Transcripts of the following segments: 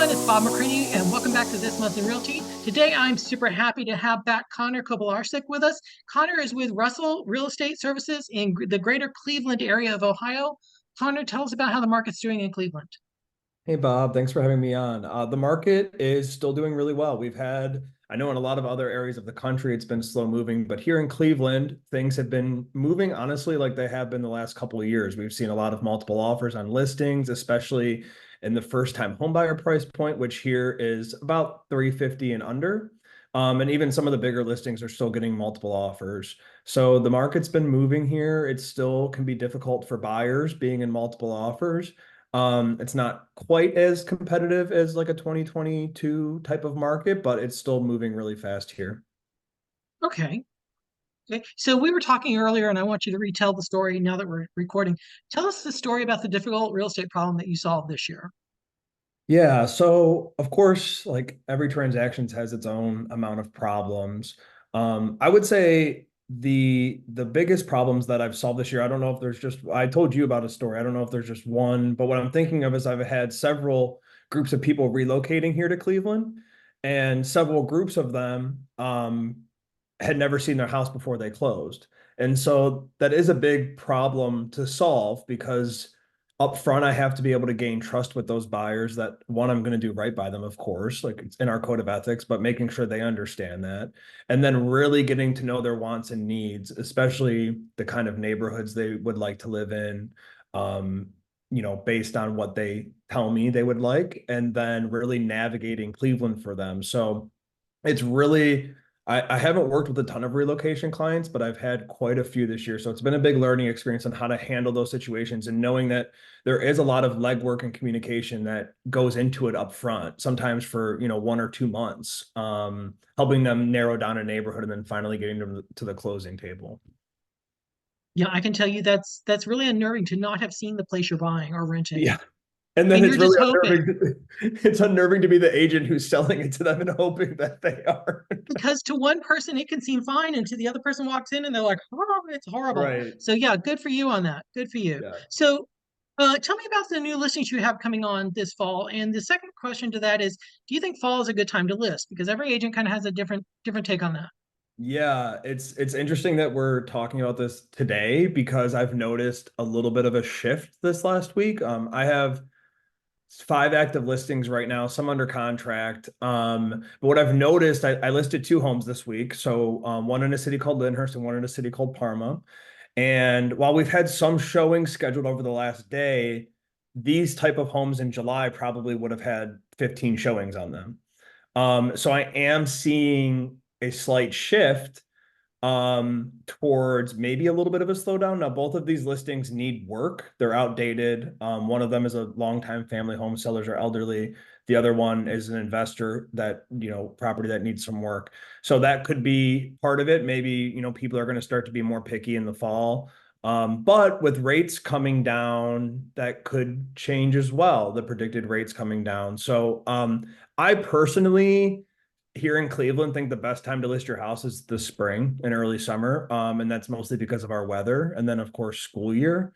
everyone, it's Bob McCready, and welcome back to This Month in Realty. Today, I'm super happy to have back Connor Kobilarcsik with us. Connor is with Russell Real Estate Services in the greater Cleveland area of Ohio. Connor, tell us about how the market's doing in Cleveland. Hey Bob, thanks for having me on. The market is still doing really well. I know in a lot of other areas of the country, it's been slow moving, but here in Cleveland, things have been moving honestly like they have been the last couple of years. We've seen a lot of multiple offers on listings, especially in the first time homebuyer price point, which here is about 350 and under. And even some of the bigger listings are still getting multiple offers. So the market's been moving here. It still can be difficult for buyers being in multiple offers. It's not quite as competitive as like a 2022 type of market, but it's still moving really fast here. Okay. Okay. So we were talking earlier, and I want you to retell the story now that we're recording. Tell us the story about the difficult real estate problem that you solved this year. Yeah, so of course, like every transaction has its own amount of problems. I would say the biggest problems that I've solved this year, I don't know if there's just I told you about a story. I don't know if there's just one, but what I'm thinking of is I've had several groups of people relocating here to Cleveland, and several groups of them had never seen their house before they closed. And so that is a big problem to solve because up front, I have to be able to gain trust with those buyers that one, I'm going to do right by them, of course, like it's in our code of ethics, but making sure they understand that. And then really getting to know their wants and needs, especially the kind of neighborhoods they would like to live in, um, based on what they tell me they would like, and then really navigating Cleveland for them. So it's really, I haven't worked with a ton of relocation clients, but I've had quite a few this year. So it's been a big learning experience on how to handle those situations and knowing that there is a lot of legwork and communication that goes into it up front, sometimes for, 1 or 2 months, helping them narrow down a neighborhood and then finally getting them to the closing table. Yeah, I can tell you that's really unnerving to not have seen the place you're buying or renting, Yeah. And then and it's you're just really hoping. unnerving. It's unnerving to be the agent who's selling it to them and hoping that they are. Because to one person it can seem fine, and to the other person walks in and they're like, oh, it's horrible. Right. So yeah, good for you on that. Good for you. Yeah. So tell me about the new listings you have coming on this fall. And the second question to that is, do you think fall is a good time to list? Because every agent kind of has a different take on that. Yeah, it's interesting that we're talking about this today because I've noticed a little bit of a shift this last week. I have 5 active listings right now, some under contract. But what I've noticed, I listed 2 homes this week. So one in a city called Lyndhurst and one in a city called Parma. And while we've had some showings scheduled over the last day, these type of homes in July probably would have had 15 showings on them. So I am seeing a slight shift towards maybe a little bit of a slowdown. Now, both of these listings need work. They're outdated. One of them is a longtime family home, sellers are elderly. The other one is an investor that, property that needs some work. So that could be part of it. Maybe, people are going to start to be more picky in the fall. But with rates coming down, that could change as well, the predicted rates coming down. So I personally here in Cleveland think the best time to list your house is the spring and early summer. And that's mostly because of our weather. And then of course, school year.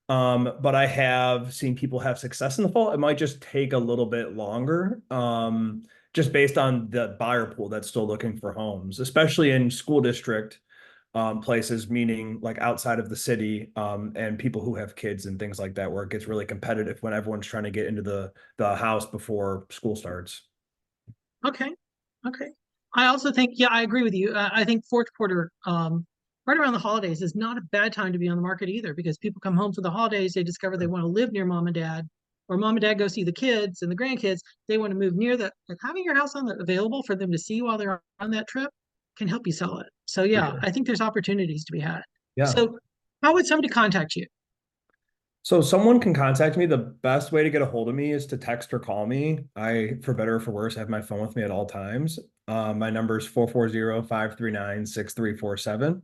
But I have seen people have success in the fall. It might just take a little bit longer. Just based on the buyer pool that's still looking for homes, especially in school district places, meaning like outside of the city, and people who have kids and things like that, where it gets really competitive when everyone's trying to get into the house before school starts. Okay. Okay. I also think, yeah, I agree with you. I think fourth quarter, right around the holidays, is not a bad time to be on the market either, because people come home for the holidays, they discover they want to live near mom and dad, or mom and dad go see the kids and the grandkids. They want to move near that. Like having your house on available for them to see while they're on that trip can help you sell it. So For yeah, sure. I think there's opportunities to be had. Yeah. So how would somebody contact you? So someone can contact me. The best way to get a hold of me is to text or call me. For better or for worse, have my phone with me at all times. My number is 440-539-6347.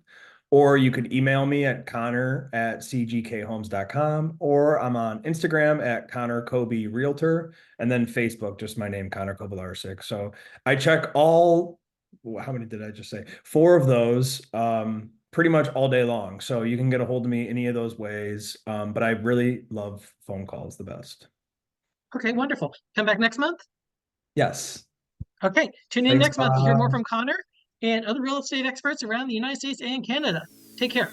Or you could email me at connor@cgkhomes.com, or I'm on Instagram at Connor Kobe Realtor, and then Facebook, just my name, Connor Kobilarcsik. So I check how many did I just say? 4 of those. Pretty much all day long. So you can get a hold of me any of those ways. But I really love phone calls the best. Okay, wonderful. Come back next month. Yes. Okay, tune in Thanks, next month to hear more Bob. from Connor and other real estate experts around the United States and Canada. Take care.